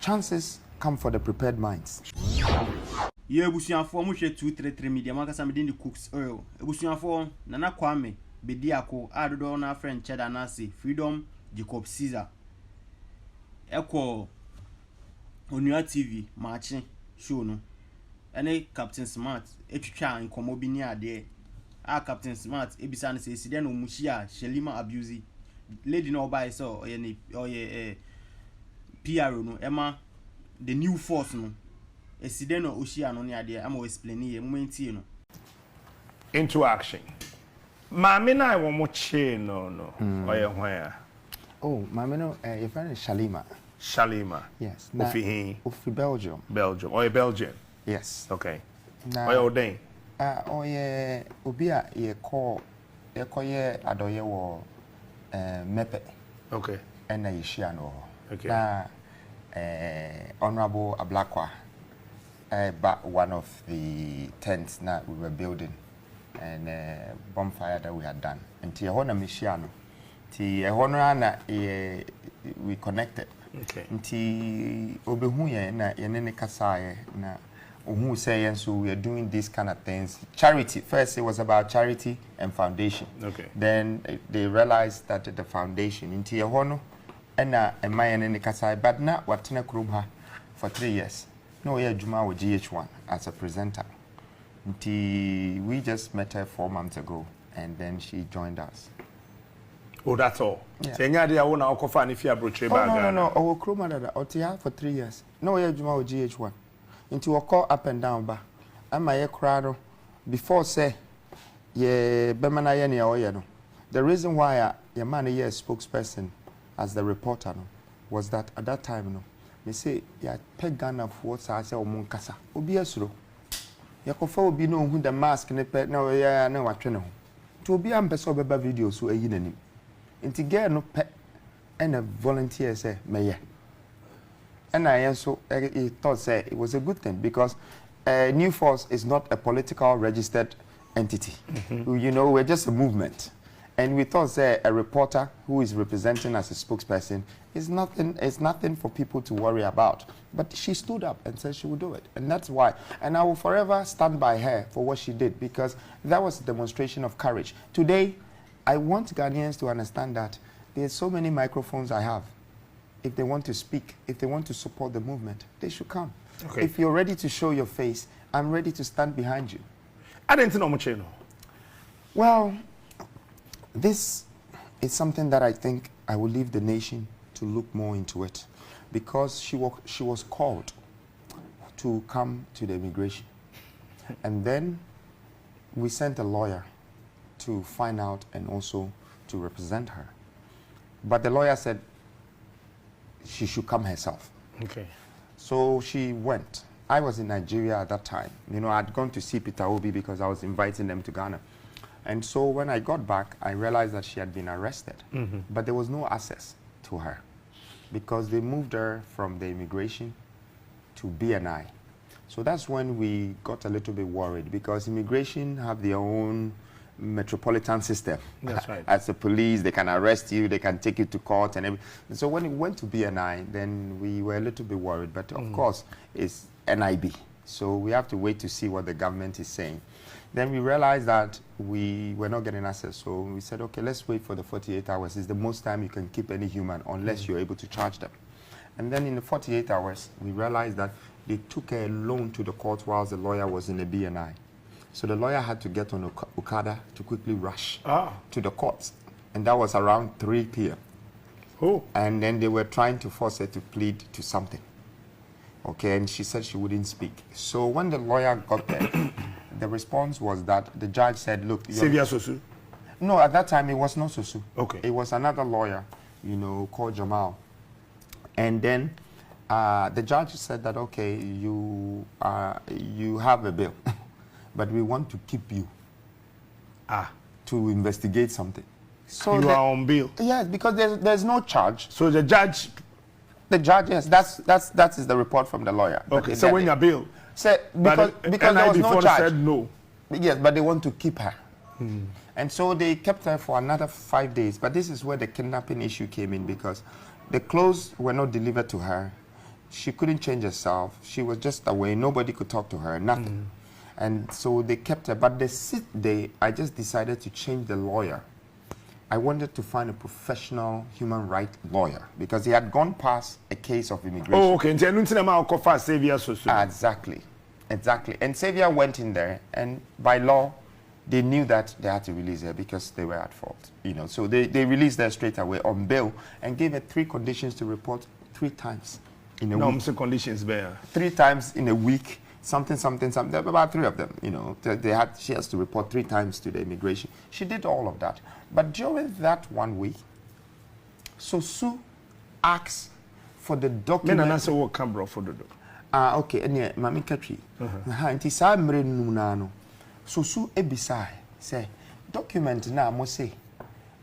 chances come for the prepared minds. Yeah, Busian for much 233 media, Marcus and the Cooks Oil. Busian for Nana Kwame, Bediako, Adona friend Cheddar Nasi, Freedom, Jacob Caesar. Echo on your TV, marching, show no. Any Captain Smart, Echucha and Komobinia there. Captain Smart, Ebisan says, then Mushia, Shalimar Abbiusi, Lady no by so or any PR no, Emma, the new force no. Esideno Oshia no near there, I'm explaining a moment. Into action. Mammy, I want more chain, no. Where? Oh, Mammy, no, your friend is Shalimar. Shalimar. Yes. Of Belgium. Belgium. Or a Belgian. Yes. Okay. Now, day. Oh, yeah, Ubia, ye call Adoye or Mepe. Okay. And a Shiano. Okay. Now, Honorable Ablakwa, but one of the tents that we were building and bonfire that we had done. And to Honor Michiano, to Honor we connected. Okay. Nti obehuye na yenene kasaye na who say and so we are doing these kind of things. Charity. First it was about charity and foundation. Okay. Then they realized that the foundation nti yehono na ema yenene kasaye but na watena kurumha for 3 years. No yeah Juma with GH1 as a presenter. Nti we just met her 4 months ago and then she joined us. Oh, that's all. Yeah. So, I want to offer if you approach no. Oh, Chroma that Otia for 3 years. No, yeah, Juma with GH1. Into a call up and down, ba. I'm my crowd before say, yeah, Bemana Yeni or the reason why your man here spokesperson as the reporter was that at that time, they say, yeah, peg gun of what's I say, or Moncasa. Obiasro. Yakofa will be known who the mask and the pet. No, yeah, no, I know. To be ambassador videos so a yin. Inti get no pet and a volunteer say mayor. And I also thought say it was a good thing because New Force is not a political registered entity. You know, we're just a movement. And we thought say a reporter who is representing as a spokesperson is nothing for people to worry about. But she stood up and said she would do it. And that's why. And I will forever stand by her for what she did because that was a demonstration of courage. Today, I want Ghanaians to understand that there's so many microphones I have. If they want to speak, if they want to support the movement, they should come. Okay. If you're ready to show your face, I'm ready to stand behind you. I didn't know much. Well, this is something that I think I will leave the nation to look more into it because she was called to come to the immigration. And then we sent a lawyer to find out and also to represent her. But the lawyer said she should come herself. Okay. So she went. I was in Nigeria at that time. You know, I'd gone to see Peter Obi because I was inviting them to Ghana. And so when I got back, I realized that she had been arrested. But there was no access to her because they moved her from the immigration to BNI. So that's when we got a little bit worried because immigration have their own metropolitan system. That's right. As the police, they can arrest you, they can take you to court and everything. So when it went to BNI, then we were a little bit worried. But of course, it's NIB. So we have to wait to see what the government is saying. Then we realized that we were not getting access. So we said, okay, let's wait for the 48 hours. It's the most time you can keep any human unless you're able to charge them. And then in the 48 hours, we realized that they took a loan to the court whilst the lawyer was in the BNI. So the lawyer had to get on Okada to quickly rush to the courts. And that was around 3 p.m. Oh. And then they were trying to force her to plead to something. Okay, and she said she wouldn't speak. So when the lawyer got there, the response was that the judge said, look... Xavier Sosu? No, at that time it was not Sosu. Okay. It was another lawyer, you know, called Jamal. And then the judge said that, okay, you have a bill. But we want to keep you to investigate something. So you are on bail? Yes, because there's no charge. So the judge... The judge, yes, that is the report from the lawyer. Okay, so when you're bail? Because there was no charge. Said no. Yes, but they want to keep her. And so they kept her for another 5 days. But this is where the kidnapping issue came in because the clothes were not delivered to her. she couldn't change herself. She was just away. Nobody could talk to her, nothing. And so they kept her. But I just decided to change the lawyer. I wanted to find a professional human rights lawyer because he had gone past a case of immigration. Oh, okay. Exactly. Exactly. And Xavier went in there, and by law, they knew that they had to release her because they were at fault. You know, so they released her straight away on bail and gave her 3 conditions to report 3 times in a week. No, conditions there. 3 times in a week, something. About 3 of them. You know, she has to report 3 times to the immigration. She did all of that, but during that 1 week, Sue asked for the document. Men answer what Canberra for the. Okay, and Mami Katri. Anti sa mre nuna no. Sue ebisai say document na mo say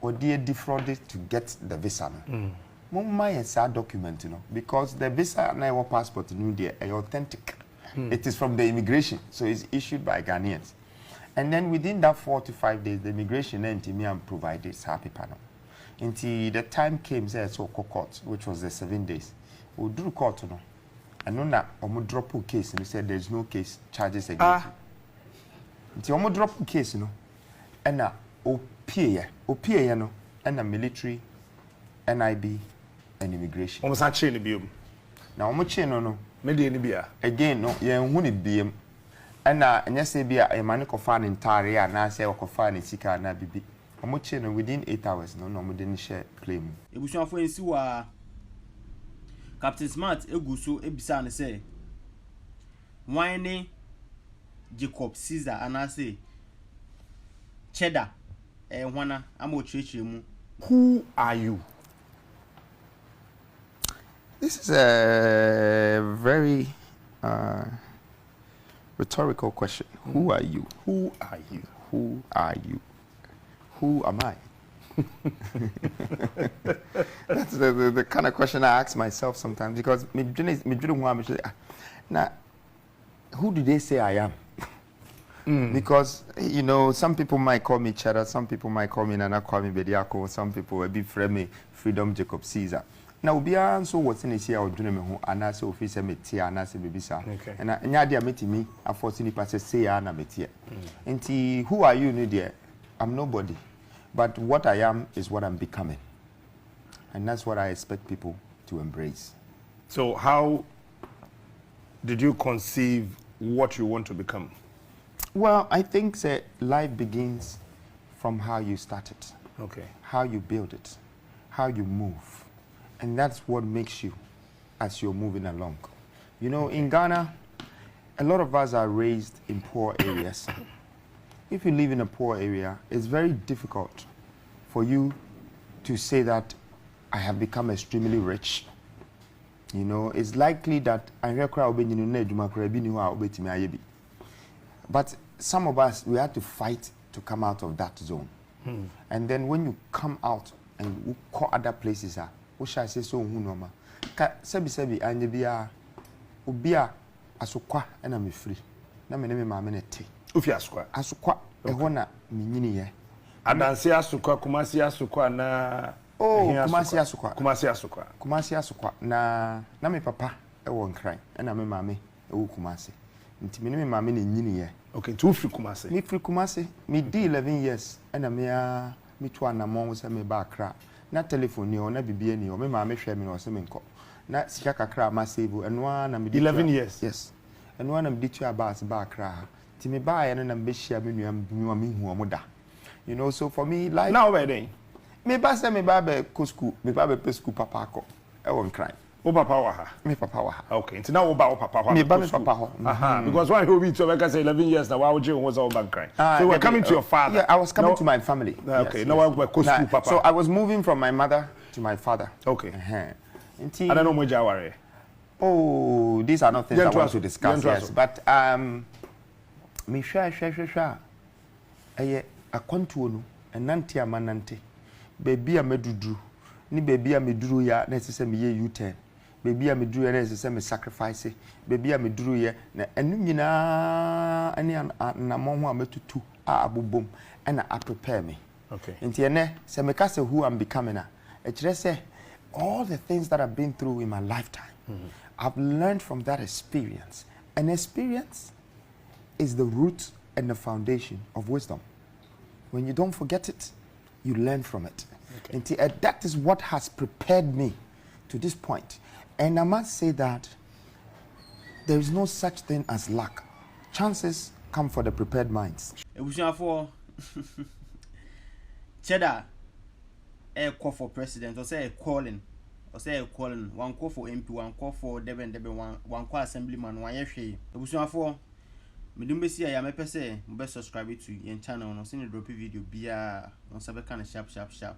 or they defrauded to get the visa no. Mumma yesa document no because the visa na your passport no dey authentic. It is from the immigration, so it's issued by Ghanaians. And then within that 4 to 5 days, the immigration entity provided sa paper no. Until the time came say so court, which was the 7 days. We do court no. And no na omo drop case and he said there's no case charges against you. Until omo drop case no. And na OPA no and na military, NIB and immigration. Omo sa chain bi om. Na omo chain no. Media ni bia. Again no ye hu ni biem. And na nya say bia e mane ko fa ne ntare a na say ko fa ne sika na bibi. Omo chain no within 8 hours no omo de ni share claim. Ebusuafo ensi wa Captain Smart eguso ebisa ne say wine Jacob Caesar anase Cheddar hwana ama ochirechire mu. Who are you? This is a very rhetorical question. Who are you? Who are you? Who are you? Who am I? That's the kind of question I ask myself sometimes because now, who do they say I am? Because, you know, some people might call me Cheddar, some people might call me Nana, call me Bediako, some people will be me Freedom Jacob Caesar. Now, be so what's in this year or doing me who and I say officer me tia and I say baby sir. And I dear meeting me, unfortunately, say I am metia. And who are you, dear? I'm nobody. But what I am is what I'm becoming. And that's what I expect people to embrace. So how did you conceive what you want to become? Well, I think that life begins from how you start it. Okay. How you build it. How you move. And that's what makes you as you're moving along. You know, in Ghana, a lot of us are raised in poor areas. If you live in a poor area, it's very difficult for you to say that I have become extremely rich. You know, it's likely that but some of us, we had to fight to come out of that zone. And then when you come out and you call other places, what shall I say so hunoma? Sebi anje bia ubia asukwa na me free. Na me ma me nete. Ufi asukwa. Asukwa ehona minyini ye. Adansi asukwa, kumasi asukwa na kumasi asukwa. Kumasi asukwa. Kumasi asukwa na me papa ewo nkran na me maame ewo kumasi. Nti me maame ne nyini ye. Okay, tu free kumasi. Me free kumasi. Me di 11 years na me to anamon se me ba Accra. Na telephone ni o na bibie ni o me maame hwe me no se me nko. Na sika kakra ma save enwa na me di 11 years. Yes. Enwa na me di tu about ba Accra. Ti me ba ye na me hia me nua me hu omoda. You know, so for me like now where then? Me ba se me ba be ko school, me ba be school papa ko. E won cry. O papa wa ha. Me papa wa ha. Okay, so now o papa wa. Me ba me papa ho. Because why you be to like I say 11 years now why would you was all bank crying? So we're coming to your father. Yeah, I was coming to my family. Okay, now we're school papa. So I was moving from my mother to my father. Okay. I don't know more Jawari. Oh, these are not things I want to discuss. Yes, but me share. A contour no, and nanti amanante. Baby a medudru. Ni baby a meduru ya necessary me U10. Baby a meduru ya necessary me sacrifice. Baby a meduru ya na enu nyina ani na mo ho ametutu a abobom and I prepare me. Okay. Nti ene se me ka se who I'm becoming a kire say all the things that I've been through in my lifetime I've learned from that experience. And experience is the root and the foundation of wisdom. When you don't forget it, you learn from it. Okay. And that is what has prepared me to this point. And I must say that there is no such thing as luck. Chances come for the prepared minds. Ebusuafo Cheddar call for president, or say calling, one call for MP, one call for Deben, one call assemblyman, one yeshe. Ebusuafo Medumbesia ya mepese mbe subscribe to your channel, no send drop video bia on sabe kind of sharp